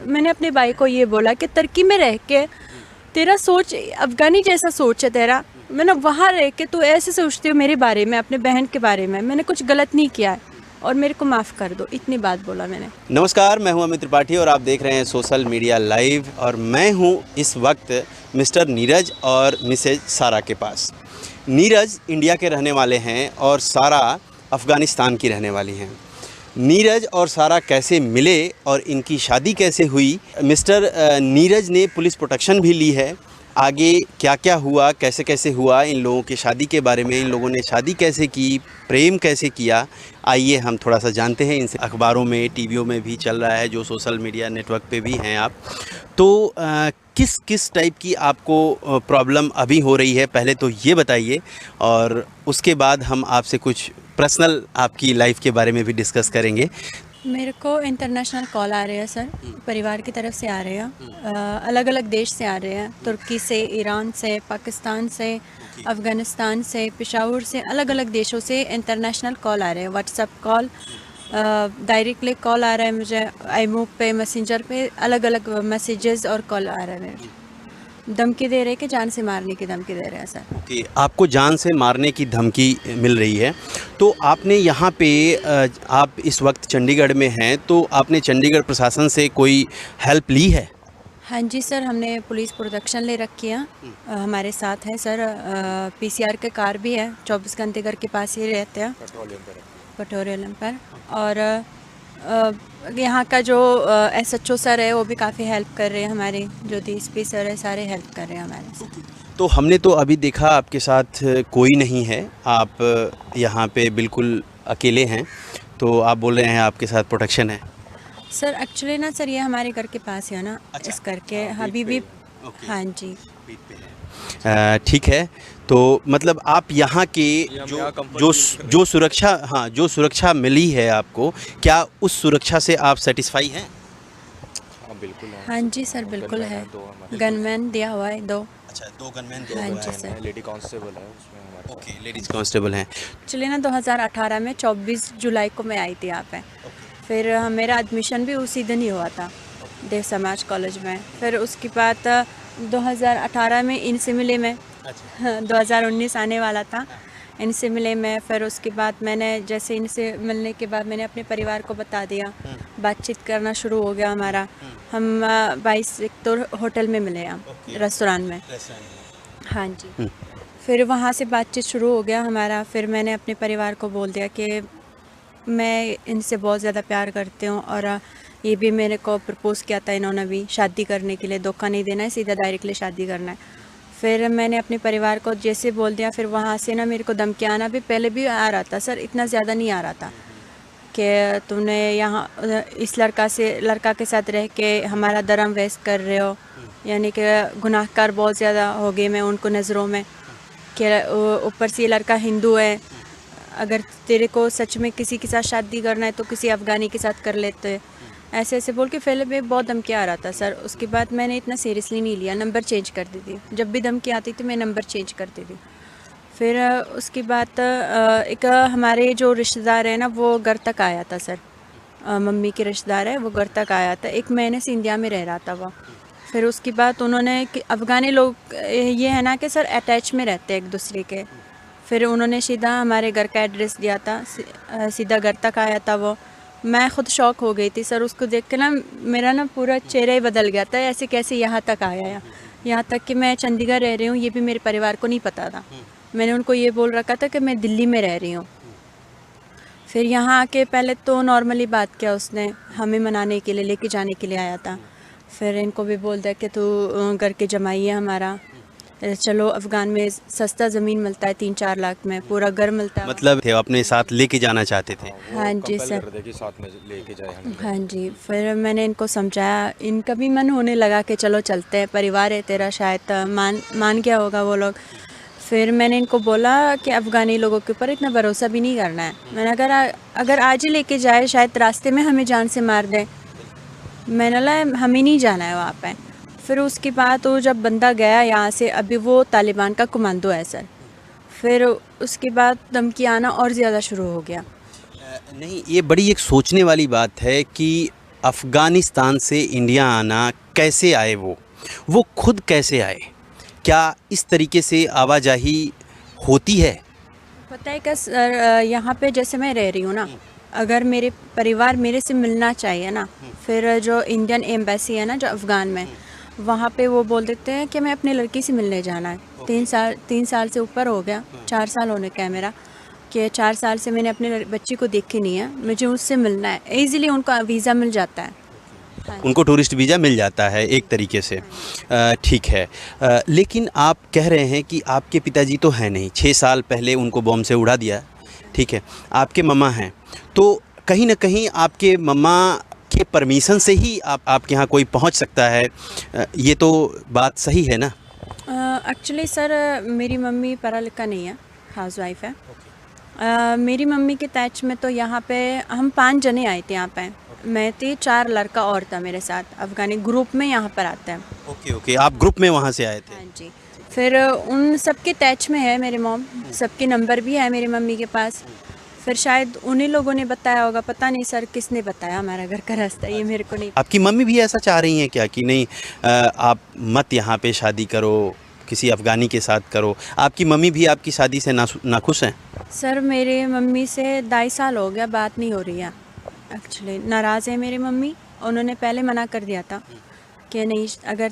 मैंने अपने भाई को ये बोला कि तुर्की में रह के तेरा सोच अफ़गानी जैसा सोच है तेरा, मैंने वहाँ रह के तू ऐसे सोचती हो मेरे बारे में, अपने बहन के बारे में, मैंने कुछ गलत नहीं किया है और मेरे को माफ़ कर दो, इतनी बात बोला मैंने। नमस्कार, मैं हूं अमित त्रिपाठी और आप देख रहे हैं सोशल मीडिया लाइव। और मैं हूं इस वक्त मिस्टर नीरज और मिसेज सारा के पास। नीरज इंडिया के रहने वाले हैं और सारा अफ़गानिस्तान की रहने वाली हैं। नीरज और सारा कैसे मिले और इनकी शादी कैसे हुई, मिस्टर नीरज ने पुलिस प्रोटेक्शन भी ली है। आगे क्या क्या हुआ, कैसे कैसे हुआ, इन लोगों की शादी के बारे में, इन लोगों ने शादी कैसे की, प्रेम कैसे किया, आइए हम थोड़ा सा जानते हैं इनसे। अखबारों में, टीवियों में भी चल रहा है, जो सोशल मीडिया नेटवर्क पे भी हैं आप, तो किस किस टाइप की आपको प्रॉब्लम अभी हो रही है, पहले तो ये बताइए और उसके बाद हम आपसे कुछ पर्सनल आपकी लाइफ के बारे में भी डिस्कस करेंगे। मेरे को इंटरनेशनल कॉल आ रहे हैं सर, परिवार की तरफ से आ रहे हैं, अलग अलग देश से आ रहे हैं, तुर्की से, ईरान से, पाकिस्तान से, अफ़गानिस्तान से, पेशावर से, अलग अलग देशों से इंटरनेशनल कॉल आ रहे हैं। व्हाट्सएप कॉल, डायरेक्टली कॉल आ रहा है मुझे, आईमो पे, मैसेंजर पे, अलग अलग मैसेजेस और कॉल आ रहे हैं। धमकी दे रहे हैं कि जान से मारने की धमकी दे रहे हैं सर। कि आपको जान से मारने की धमकी मिल रही है। तो आपने यहाँ पे आप इस वक्त चंडीगढ़ में हैं, तो आपने चंडीगढ़ प्रशासन से कोई हेल्प ली है? हाँ जी सर, हमने पुलिस प्रोटेक्शन ले रखी है, हमारे साथ है सर, पीसीआर के कार भी है, 24 घंटे घर के पास ही रहते हैं पेट्रोलियम पर। और यहाँ का जो एसएचओ सर है वो भी काफ़ी हेल्प कर रहे हैं, हमारे जो डीएसपी सर है सारे हेल्प कर रहे हैं हमारे साथ। तो हमने तो अभी देखा आपके साथ कोई नहीं है, आप यहाँ पे बिल्कुल अकेले हैं, तो आप बोल रहे हैं आपके साथ प्रोटेक्शन है। सर एक्चुअली ना सर, ये हमारे घर के पास है ना, अच्छा, इस करके अभी भी। हाँ जी ठीक है। तो मतलब आप यहाँ के जो सुरक्षा, हाँ, जो सुरक्षा मिली है आपको, क्या उस सुरक्षा से आप सेटिस्फाई हैं? हाँ बिल्कुल है। हाँ जी सर, बिल्कुल है। गनमैन दिया हुआ है 2। अच्छा, 2 गनमैन, हाँ जी सर। लेडी कांस्टेबल है उसमें हमारे। ओके, लेडीज कांस्टेबल हैं। एक्चुअली ना 2018 में 24 जुलाई को मैं आई थी यहाँ पे। फिर मेरा एडमिशन भी उसी दिन ही हुआ था देव समाज कॉलेज में। फिर उसके बाद 2018 में इनसे मिले मैं, 2019 आने वाला था, इनसे मिले मैं। फिर उसके बाद मैंने जैसे इनसे मिलने के बाद मैंने अपने परिवार को बता दिया, बातचीत करना शुरू हो गया हमारा। हम 22 तो होटल में मिले हम, रेस्टोरेंट में। हाँ जी। फिर वहाँ से बातचीत शुरू हो गया हमारा। फिर मैंने अपने परिवार को बोल दिया कि मैं इनसे बहुत ज़्यादा प्यार करती हूँ और ये भी मेरे को प्रपोज़ किया था इन्होंने भी, शादी करने के लिए, धोखा नहीं देना है, सीधा डायरेक्टली शादी करना है। फिर मैंने अपने परिवार को जैसे बोल दिया, फिर वहाँ से ना मेरे को धमकी आना भी पहले भी आ रहा था सर, इतना ज़्यादा नहीं आ रहा था कि तुमने यहाँ इस लड़का के साथ रह के हमारा धर्म वेस्ट कर रहे हो, यानी कि गुनाहगार बहुत ज़्यादा हो गए मैं उनको नज़रों में, कि ऊपर से ये लड़का हिंदू है, अगर तेरे को सच में किसी के साथ शादी करना है तो किसी अफ़गानी के साथ कर लेते, ऐसे ऐसे बोल के पहले भी बहुत धमकी आ रहा था सर। उसके बाद मैंने इतना सीरियसली नहीं लिया, नंबर चेंज कर दी थी, जब भी धमकी आती थी मैं नंबर चेंज करती थी। फिर उसके बाद एक हमारे जो रिश्तेदार है ना वो घर तक आया था सर, मम्मी के रिश्तेदार है वो घर तक आया था, 1 महीने से इंडिया में रह रहा था वो। फिर उसके बाद उन्होंने, अफ़गानी लोग ये है ना कि सर अटैच में रहते हैं एक दूसरे के, फिर उन्होंने सीधा हमारे घर का एड्रेस दिया था, सीधा घर तक आया था वो। मैं ख़ुद शॉक हो गई थी सर, उसको देख के ना मेरा ना पूरा चेहरा ही बदल गया था, ऐसे कैसे यहाँ तक आया, यहाँ तक कि मैं चंडीगढ़ रह रही हूँ ये भी मेरे परिवार को नहीं पता था। मैंने उनको ये बोल रखा था कि मैं दिल्ली में रह रही हूँ। फिर यहाँ आके पहले तो नॉर्मली बात किया उसने, हमें मनाने के लिए, लेके जाने के लिए आया था। फिर इनको भी बोल दिया कि तू घर के जमाई है हमारा, चलो अफ़गान में सस्ता ज़मीन मिलता है 3-4 लाख में, पूरा घर मिलता है। मतलब थे अपने साथ लेके जाना चाहते थे? हाँ जी सर, साथ में लेके जाए हमें। हाँ जी। फिर मैंने इनको समझाया, इनका भी मन होने लगा कि चलो चलते हैं, परिवार है तेरा, शायद मान गया होगा वो लोग। फिर मैंने इनको बोला कि अफ़गानी लोगों के ऊपर इतना भरोसा भी नहीं करना है। मैंने अगर आज ही लेके जाए शायद रास्ते में हमें जान से मार दें, मैंने बोला हमें नहीं जाना है वहाँ पे। फिर उसके बाद वो जब बंदा गया यहाँ से, अभी वो तालिबान का कमांडो है सर, फिर उसके बाद धमकी आना और ज़्यादा शुरू हो गया। नहीं, ये बड़ी एक सोचने वाली बात है कि अफ़गानिस्तान से इंडिया आना कैसे आए वो खुद कैसे आए? क्या इस तरीके से आवाजाही होती है? पता है क्या सर, यहाँ पे जैसे मैं रह रही हूँ ना, अगर मेरे परिवार मेरे से मिलना चाहिए ना, फिर जो इंडियन एम्बेसी है ना जो अफ़गान में, वहाँ पे वो बोल देते हैं कि मैं अपनी लड़की से मिलने जाना है। 3 साल से ऊपर हो गया, 4 साल होने का है मेरा, कि 4 साल से मैंने अपने बच्ची को देखी नहीं है, मुझे उससे मिलना है। ईज़िली उनका वीज़ा मिल जाता है। उनको टूरिस्ट वीज़ा मिल जाता है एक तरीके से। ठीक है। लेकिन आप कह रहे हैं कि आपके पिताजी तो हैं नहीं, 6 साल पहले उनको बॉम्ब से उड़ा दिया, ठीक है। आपके मम्मा हैं, तो कहीं न कहीं आपके मम्मा के परमिशन से ही आपके यहाँ कोई पहुँच सकता है, ये तो बात सही है ना? एक्चुअली सर, मेरी मम्मी पढ़ा लिखा नहीं है, हाउसवाइफ है। मेरी मम्मी के टच में तो यहाँ पे हम 5 जने आए थे यहाँ पे। मैं थी, 4 लड़का और था मेरे साथ, अफ़गानी ग्रुप में यहाँ पर आते हैं। ओके, आप ग्रुप में वहाँ से आए थे? हाँ जी। फिर उन सबके टच में है मेरे मॉम, सबके नंबर भी है मेरी मम्मी के पास। फिर शायद उन्हीं लोगों ने बताया होगा, पता नहीं सर किसने बताया हमारा घर का रास्ता, ये मेरे को नहीं। आपकी मम्मी भी ऐसा चाह रही हैं क्या कि नहीं, आप मत यहाँ पे शादी करो, किसी अफ़गानी के साथ करो? आपकी मम्मी भी आपकी शादी से नाखुश हैं? सर मेरे मम्मी से 2.5 साल हो गया बात नहीं हो रही है। एक्चुअली नाराज़ है मेरी मम्मी। उन्होंने पहले मना कर दिया था कि नहीं, अगर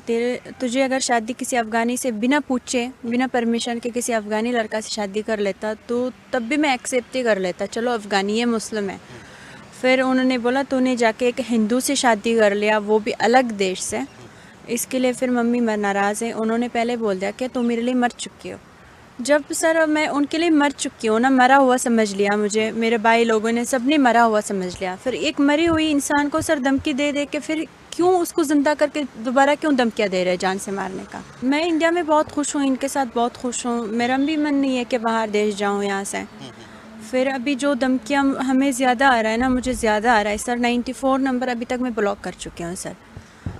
तुझे अगर शादी किसी अफ़गानी से बिना पूछे, बिना परमिशन के किसी अफ़गानी लड़का से शादी कर लेता तो तब भी मैं एक्सेप्ट ही कर लेता, चलो अफ़गानी है, मुस्लिम है। फिर उन्होंने बोला तूने जाके एक हिंदू से शादी कर लिया, वो भी अलग देश से, इसके लिए फिर मम्मी नाराज़ है। उन्होंने पहले बोल दिया कि तुम मेरे लिए मर चुकी हो। जब सर मैं उनके लिए मर चुकी हूँ ना, मरा हुआ समझ लिया मुझे, मेरे भाई लोगों ने सब ने मरा हुआ समझ लिया। फिर एक मरी हुई इंसान को सर धमकी दे दे के फिर क्यों उसको ज़िंदा करके दोबारा क्यों धमकियाँ दे रहे जान से मारने का। मैं इंडिया में बहुत खुश हूँ, इनके साथ बहुत खुश हूँ, मेरा भी मन नहीं है कि बाहर देश जाऊँ यहाँ से। फिर अभी जो धमकियाँ हमें ज़्यादा आ रहा है ना, मुझे ज़्यादा आ रहा है सर। 94 नंबर अभी तक मैं ब्लॉक कर चुकी हूँ सर।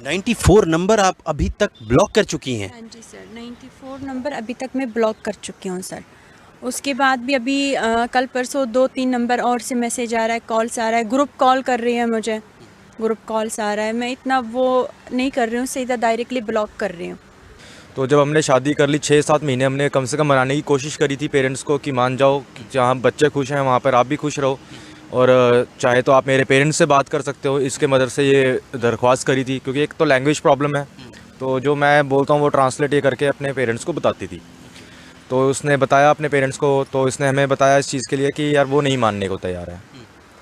94 नंबर आप अभी तक ब्लॉक कर चुकी हैं? हाँ जी सर, 94 नंबर अभी तक मैं ब्लॉक कर चुकी हूँ सर। उसके बाद भी अभी कल परसों 2-3 नंबर और से मैसेज आ रहा है, कॉल्स आ रहा है, ग्रुप कॉल कर रही है मुझे, ग्रुप कॉल्स आ रहा है। मैं इतना वो नहीं कर रही हूँ, सीधा डायरेक्टली ब्लॉक कर रही हूँ। तो जब हमने शादी कर ली 6-7 महीने हमने कम से कम मनाने की कोशिश करी थी पेरेंट्स को कि मान जाओ, जहाँ बच्चे खुश हैं वहाँ पर आप भी खुश रहो, और चाहे तो आप मेरे पेरेंट्स से बात कर सकते हो। इसके मदद से ये दरख्वास्त करी थी, क्योंकि एक तो लैंग्वेज प्रॉब्लम है, तो जो मैं बोलता हूँ वो ट्रांसलेट ये करके अपने पेरेंट्स को बताती थी। तो उसने बताया अपने पेरेंट्स को, तो इसने हमें बताया इस चीज़ के लिए कि यार वो नहीं मानने को तैयार है,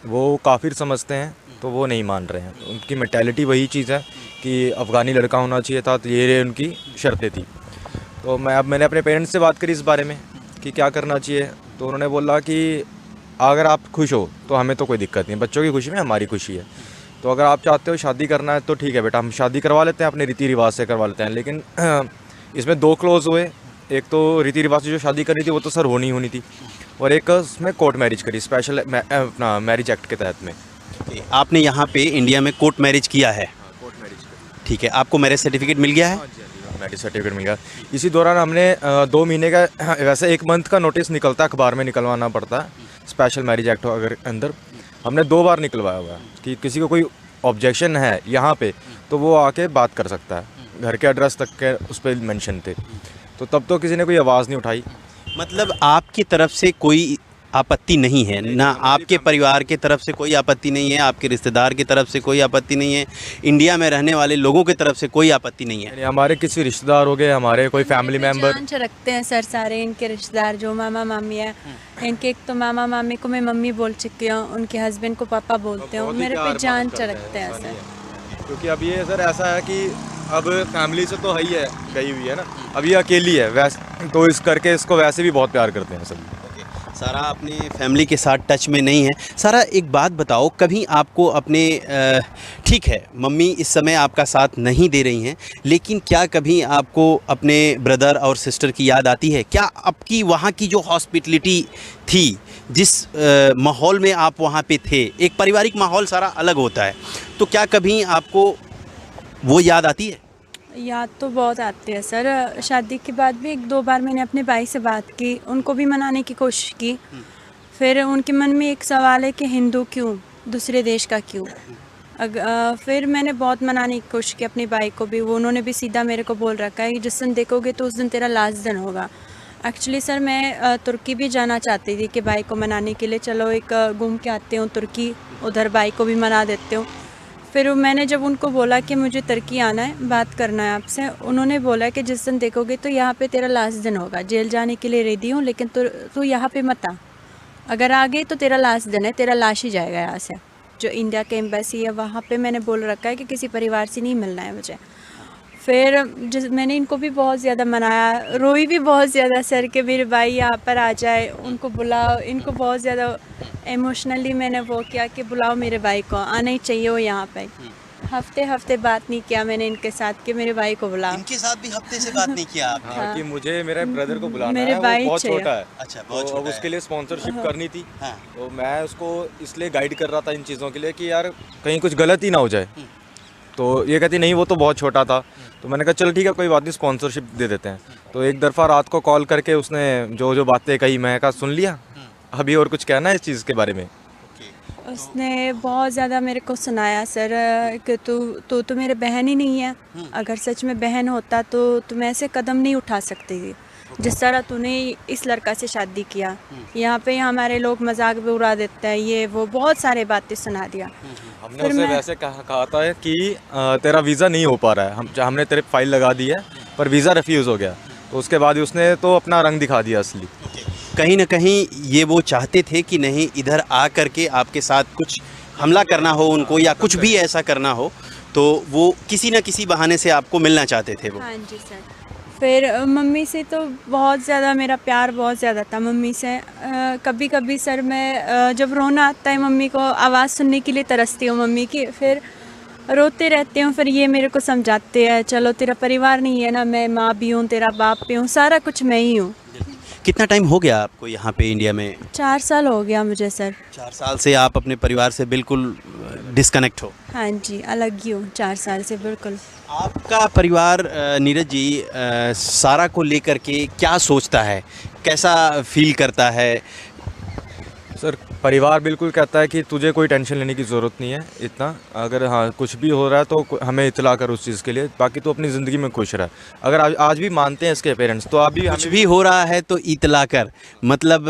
वो काफिर समझते हैं, तो वो नहीं मान रहे हैं। उनकी मेंटालिटी वही चीज़ है कि अफ़गानी लड़का होना चाहिए था, तो ये उनकी शर्तें थी। तो मैंने अपने पेरेंट्स से बात करी इस बारे में कि क्या करना चाहिए। तो उन्होंने बोला कि अगर आप खुश हो तो हमें तो कोई दिक्कत नहीं, बच्चों की खुशी में हमारी खुशी है। तो अगर आप चाहते हो शादी करना है तो ठीक है बेटा, हम शादी करवा लेते हैं, अपने रीति रिवाज से करवा लेते हैं। लेकिन इसमें 2 क्लोज हुए, एक तो रीति रिवाज से जो शादी करनी थी वो तो सर होनी थी, और एक उसमें कोर्ट मैरिज करी, स्पेशल अपना मैरिज एक्ट के तहत में। आपने यहाँ पे इंडिया में कोर्ट मैरिज किया है? कोर्ट मैरिज, ठीक है। आपको मैरिज सर्टिफिकेट मिल गया है? मैरिज सर्टिफिकेट मिल गया। इसी दौरान हमने 2 महीने का, वैसे 1 मंथ का नोटिस निकलता है, अखबार में निकलवाना पड़ता है, स्पेशल मैरिज एक्ट अगर अंदर। हमने 2 बार निकलवाया हुआ है कि किसी को कोई ऑब्जेक्शन है यहाँ पे तो वो आके बात कर सकता है, घर के एड्रेस तक के उस पर मेंशन थे, तो तब तो किसी ने कोई आवाज़ नहीं उठाई। मतलब आपकी तरफ से कोई आपत्ति नहीं है ना? आपके परिवार की तरफ से कोई आपत्ति नहीं है, आपके रिश्तेदार की तरफ से कोई आपत्ति नहीं है, इंडिया में रहने वाले लोगों की तरफ से कोई आपत्ति नहीं है? हमारे किसी रिश्तेदार हो गए, हमारे कोई फैमिली मेम्बर जान से रखते हैं सर सारे इनके रिश्तेदार, जो मामा मामी है इनके। एक तो मामा मामी को मैं मम्मी बोल चुकी हूँ, उनके हस्बैंड को पापा बोलते हूँ, मेरे पे जान से रखते हैं सर। क्योंकि अब ये सर ऐसा है कि अब फैमिली से तो है ही है, गई हुई है ना, अब ये अकेली है वैसे, तो इस करके इसको वैसे भी बहुत प्यार करते हैं सभी। सारा अपने फैमिली के साथ टच में नहीं है। सारा एक बात बताओ, कभी आपको अपने ठीक है मम्मी इस समय आपका साथ नहीं दे रही हैं, लेकिन क्या कभी आपको अपने ब्रदर और सिस्टर की याद आती है? क्या आपकी वहाँ की जो हॉस्पिटलिटी थी, जिस माहौल में आप वहाँ पे थे, एक पारिवारिक माहौल सारा अलग होता है, तो क्या कभी आपको वो याद आती है? याद तो बहुत आती है सर। शादी के बाद भी 1-2 बार मैंने अपने भाई से बात की, उनको भी मनाने की कोशिश की। फिर उनके मन में एक सवाल है कि हिंदू क्यों, दूसरे देश का क्यों? फिर मैंने बहुत मनाने की कोशिश की अपनी भाई को भी, वो उन्होंने भी सीधा मेरे को बोल रखा है कि जिस दिन देखोगे तो उस दिन तेरा लास्ट दिन होगा। एक्चुअली सर मैं तुर्की भी जाना चाहती थी कि भाई को मनाने के लिए, चलो एक घूम के आते हूँ तुर्की, उधर भाई को भी मना देते हूँ। फिर मैंने जब उनको बोला कि मुझे तुर्की आना है, बात करना है आपसे, उन्होंने बोला कि जिस दिन देखोगे तो यहाँ पे तेरा लास्ट दिन होगा, जेल जाने के लिए रेडी हूँ लेकिन तू यहाँ पे मत आ, अगर आ गई तो तेरा लास्ट दिन है, तेरा लाश ही जाएगा यहाँ से। जो इंडिया के एम्बेसी है वहाँ पे मैंने बोल रखा है कि किसी परिवार से नहीं मिलना है मुझे। फिर मैंने इनको भी बहुत ज़्यादा मनाया, रोई भी बहुत ज़्यादा सर कि मेरे भाई यहाँ पर आ जाए, उनको बुलाओ, इनको बहुत ज़्यादा इमोशनली मैंने वो किया कि बुलाओ मेरे भाई को, आना ही चाहिए वो यहाँ पे। हफ्ते बात नहीं किया मैंने इनके साथ कि मेरे भाई को बुलाओ। इनके साथ भी हफ्ते से बात नहीं किया आपने? हाँ, कि मुझे मेरे ब्रदर को बुलाना मेरे है, भाई वो बहुत चाहिए। छोटा है। अच्छा, बहुत तो छोटा उसके है। लिए स्पॉन्सरशिप करनी थी। हाँ। तो मैं उसको इसलिए गाइड कर रहा था इन चीज़ों के लिए कि यार कहीं कुछ गलत ही ना हो जाए। तो ये कहती नहीं वो तो बहुत छोटा था। तो मैंने कहा चल ठीक है कोई बात नहीं, स्पॉन्सरशिप दे देते हैं। तो एक दफ़ा रात को कॉल करके उसने जो जो बातें कही मैं कहा सुन लिया, अभी और कुछ कहना है इस चीज़ के बारे में? उसने बहुत ज़्यादा मेरे को सुनाया सर कि तू तो मेरे बहन ही नहीं है, अगर सच में बहन होता तो तुम ऐसे कदम नहीं उठा सकती थी जिस तरह तूने इस लड़का से शादी किया। यहाँ पे हमारे लोग मजाक भी उड़ा देते हैं, ये वो बहुत सारे बातें सुना दिया। हमने उसे वैसे कहा था कि तेरा वीज़ा नहीं हो पा रहा है, हमने तेरे फाइल लगा दी है पर वीज़ा रिफ्यूज़ हो गया। तो उसके बाद उसने तो अपना रंग दिखा दिया असली। कहीं ना कहीं ये वो चाहते थे कि नहीं इधर आ करके आपके साथ कुछ हमला करना हो उनको, या कुछ भी ऐसा करना हो, तो वो किसी न किसी बहाने से आपको मिलना चाहते थे वो। हाँ जी सर। फिर मम्मी से तो बहुत ज़्यादा मेरा प्यार बहुत ज़्यादा था मम्मी से। कभी कभी सर मैं जब रोना आता है मम्मी को आवाज़ सुनने के लिए तरसती हूँ मम्मी की, फिर रोते रहते हूँ। फिर ये मेरे को समझाते हैं चलो तेरा परिवार नहीं है ना, मैं माँ भी हूँ, तेरा बाप भी हूँ, सारा कुछ मैं ही हूँ। कितना टाइम हो गया आपको यहाँ पे इंडिया में? 4 साल हो गया मुझे सर। 4 साल से आप अपने परिवार से बिल्कुल डिस्कनेक्ट हो? हाँ जी, अलग ही हूँ 4 साल से बिल्कुल। आपका परिवार नीरज जी सारा को लेकर के क्या सोचता है, कैसा फील करता है? सर परिवार बिल्कुल कहता है कि तुझे कोई टेंशन लेने की ज़रूरत नहीं है इतना, अगर हाँ कुछ भी हो रहा है तो हमें इतला कर उस चीज़ के लिए, बाकी तो अपनी ज़िंदगी में खुश रहा। अगर आज भी मानते हैं इसके पेरेंट्स तो अभी कुछ भी हो रहा है तो इतला कर, मतलब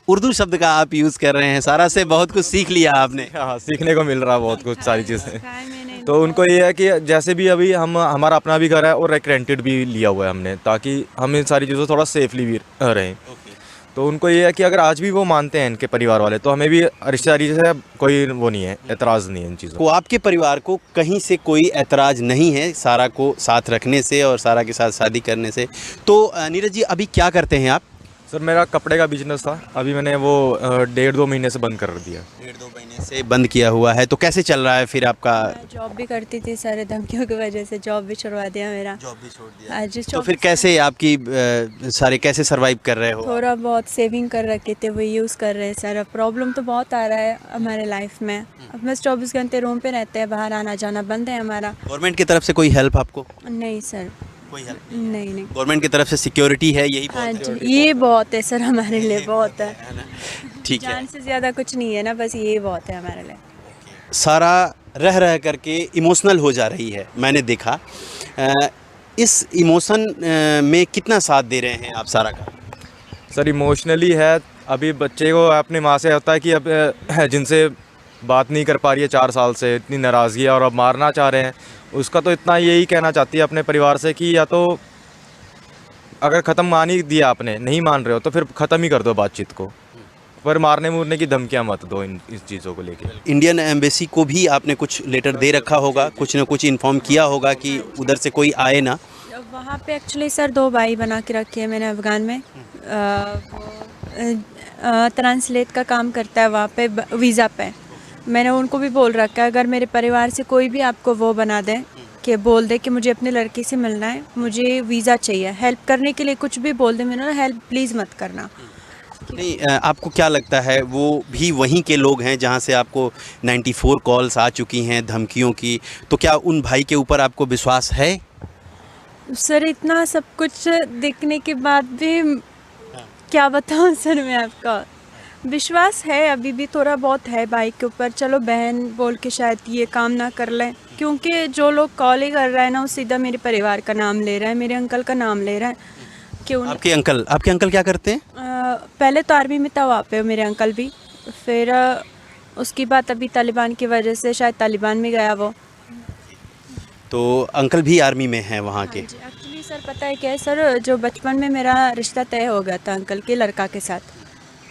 उर्दू शब्द का आप यूज़ कर रहे हैं। सारा से बहुत कुछ सीख लिया आपने। हाँ सीखने को मिल रहा है बहुत कुछ सारी चीज़ें। तो उनको ये है कि जैसे भी अभी हमारा अपना भी घर है और एक रेंटेड भी लिया हुआ है हमने, ताकि हम इन सारी चीज़ों थोड़ा सेफली भी रहें। तो उनको ये है कि अगर आज भी वो मानते हैं इनके परिवार वाले, तो हमें भी रिश्तेदारी से कोई वो नहीं है, एतराज़ नहीं है इन चीज़ों को। आपके परिवार को कहीं से कोई एतराज़ नहीं है सारा को साथ रखने से और सारा के साथ शादी करने से। तो नीरज जी अभी क्या करते हैं आप? सर मेरा कपड़े का बिजनेस था, अभी मैंने वो 1.5-2 महीने से बंद कर दिया। 1.5-2 महीने से बंद किया हुआ है। तो कैसे चल रहा है फिर आपका? मैं जॉब भी करती थी, सारे धमकियों की वजह से जॉब भी छुड़वा दिया मेरा। जॉब भी छोड़ दिया। आज तो फिर कैसे आपकी सारे कैसे सरवाइव कर रहे हो? थोड़ा बहुत सेविंग कर रखे थे वो यूज़ कर रहे हैं सर। प्रॉब्लम तो बहुत आ रहा है हमारे लाइफ में, अब बस 24 घंटे रूम पे रहते हैं, बाहर आना जाना बंद है हमारा। गवर्नमेंट की तरफ से कोई हेल्प आपको? नहीं सर, कोई हेल्प नहीं। गवर्नमेंट की तरफ से सिक्योरिटी है, यही हाँ बहुत है। जी, ये बहुत है सर हमारे लिए, बहुत है। ठीक है, जान से ज़्यादा कुछ नहीं है ना, बस ये बहुत है हमारे लिए। सारा रह करके इमोशनल हो जा रही है, मैंने देखा। इस इमोशन में कितना साथ दे रहे हैं आप सारा का? सर इमोशनली है, अभी बच्चे को अपनी माँ से होता है कि अब जिनसे बात नहीं कर पा रही है 4 साल से, इतनी नाराज़गी है और अब मारना चाह रहे हैं। उसका तो इतना यही कहना चाहती है अपने परिवार से कि या तो अगर ख़त्म मान ही दिया आपने, नहीं मान रहे हो तो फिर ख़त्म ही कर दो बातचीत को, पर मारने मुरने की धमकियाँ मत दो इस चीज़ों को लेके। इंडियन एम्बेसी को भी आपने कुछ लेटर दे रखा होगा, कुछ ना कुछ इन्फॉर्म किया होगा कि उधर से कोई आए ना? वहाँ पे एक्चुअली सर 2 भाई बना के रखे हैं मैंने अफ़गान में। ट्रांसलेट का काम करता है वहाँ पे वीज़ा पे। मैंने उनको भी बोल रखा है अगर मेरे परिवार से कोई भी आपको वो बना दे कि बोल दे कि मुझे अपनी लड़की से मिलना है, मुझे वीज़ा चाहिए, हेल्प करने के लिए कुछ भी बोल दे, मैंने ना हेल्प प्लीज़ मत करना। नहीं, आपको क्या लगता है वो भी वहीं के लोग हैं जहां से आपको 94 कॉल्स आ चुकी हैं धमकियों की, तो क्या उन भाई के ऊपर आपको विश्वास है? सर इतना सब कुछ देखने के बाद भी क्या बताऊं सर मैं आपका, विश्वास है, अभी भी थोड़ा बहुत है भाई के ऊपर। चलो बहन बोल के शायद ये काम ना कर लें, क्योंकि जो लोग कॉल ही कर रहा है ना वो सीधा मेरे परिवार का नाम ले रहा है, मेरे अंकल का नाम ले रहा है। क्यों? आपके अंकल क्या करते हैं? पहले तो आर्मी में था वहाँ पे मेरे अंकल भी, फिर उसकी बात अभी तालिबान की वजह से शायद तालिबान में गया वो। तो अंकल भी आर्मी में हैं वहाँ के? एक्चुअली सर पता है क्या है सर, जो बचपन में मेरा रिश्ता तय हो गया था अंकल के लड़का के साथ,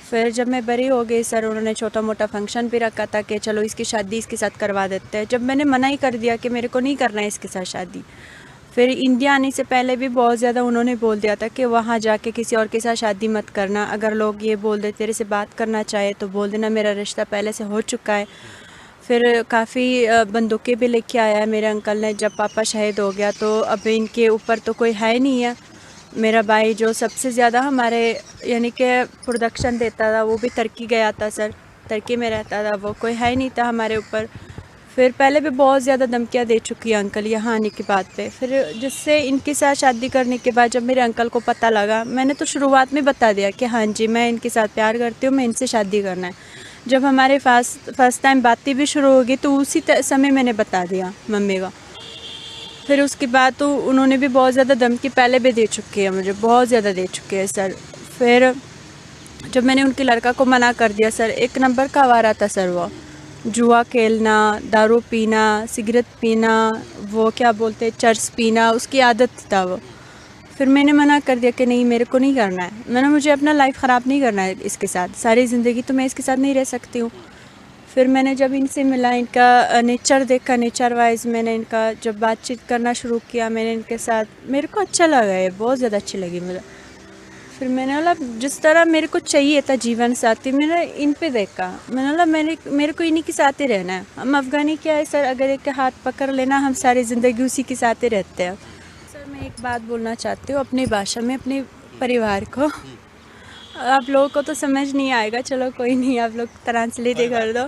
फिर जब मैं बड़ी हो गई सर उन्होंने छोटा मोटा फंक्शन भी रखा था कि चलो इसकी शादी इसके साथ करवा देते हैं। जब मैंने मना ही कर दिया कि मेरे को नहीं करना है इसके साथ शादी, फिर इंडिया आने से पहले भी बहुत ज़्यादा उन्होंने बोल दिया था कि वहाँ जाके किसी और के साथ शादी मत करना। अगर लोग ये बोल दे तेरे से बात करना चाहे तो बोल देना मेरा रिश्ता पहले से हो चुका है। फिर काफ़ी बंदूकें भी लेके आया है मेरे अंकल ने। जब पापा शहीद हो गया तो अब इनके ऊपर तो कोई है नहीं है। मेरा भाई जो सबसे ज़्यादा हमारे यानी कि प्रोडक्शन देता था वो भी तुर्की गया था सर, तुर्की में रहता था वो, कोई है नहीं था हमारे ऊपर। फिर पहले भी बहुत ज़्यादा धमकियाँ दे चुकी है अंकल यहाँ आने के बाद पे। फिर जिससे इनके साथ शादी करने के बाद जब मेरे अंकल को पता लगा, मैंने तो शुरुआत में बता दिया कि हाँ जी मैं इनके साथ प्यार करती हूँ, मैं इनसे शादी करना है। जब हमारे फर्स्ट टाइम बातें भी शुरू होगी तो उसी समय मैंने बता दिया मम्मी को। फिर उसके बाद तो उन्होंने भी बहुत ज़्यादा धमकी पहले भी दे चुकी है मुझे, बहुत ज़्यादा दे चुके हैं सर। फिर जब मैंने उनके लड़का को मना कर दिया सर, एक नंबर का आवारा था सर वो, जुआ खेलना, दारू पीना, सिगरेट पीना, वो क्या बोलते चर्च पीना, उसकी आदत था वो। फिर मैंने मना कर दिया कि नहीं मेरे को नहीं करना है, मैंने मुझे अपना लाइफ ख़राब नहीं करना है इसके साथ, सारी ज़िंदगी तो मैं इसके साथ नहीं रह सकती हूँ। फिर मैंने जब इनसे मिला, इनका नेचर देखा, नेचर वाइज मैंने इनका जब बातचीत करना शुरू किया, मैंने इनके साथ, मेरे को अच्छा लगा है, बहुत ज़्यादा अच्छी लगी मुझे। फिर मैंने बोला जिस तरह मेरे को चाहिए था जीवन साथी, मैंने इन पे देखा, मैंने बोला मेरे को इन्हीं के साथ ही रहना है। हम अफ़गानी क्या है सर, अगर एक हाथ पकड़ लेना हम सारी ज़िंदगी उसी के साथ ही रहते हैं। सर मैं एक बात बोलना चाहती हूँ अपनी भाषा में अपने परिवार को, आप लोगों को तो समझ नहीं आएगा, चलो कोई नहीं, आप लोग ट्रांसलेट ही कर दो।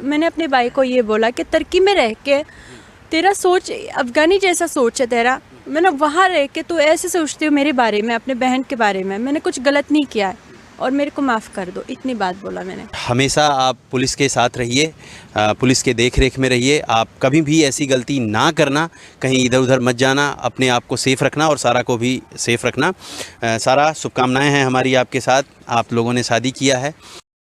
मैंने अपने भाई को ये बोला कि तुर्की में रह के तेरा सोच अफ़गानी जैसा सोच है तेरा, मैंने वहाँ रह के तू ऐसे सोचती हो मेरे बारे में, अपने बहन के बारे में, मैंने कुछ गलत नहीं किया है और मेरे को माफ़ कर दो, इतनी बात बोला मैंने। हमेशा आप पुलिस के साथ रहिए, पुलिस के देख रेख में रहिए, आप कभी भी ऐसी गलती ना करना, कहीं इधर उधर मत जाना, अपने आप को सेफ़ रखना और सारा को भी सेफ़ रखना। सारा शुभकामनाएं हैं हमारी आपके साथ, आप लोगों ने शादी किया है।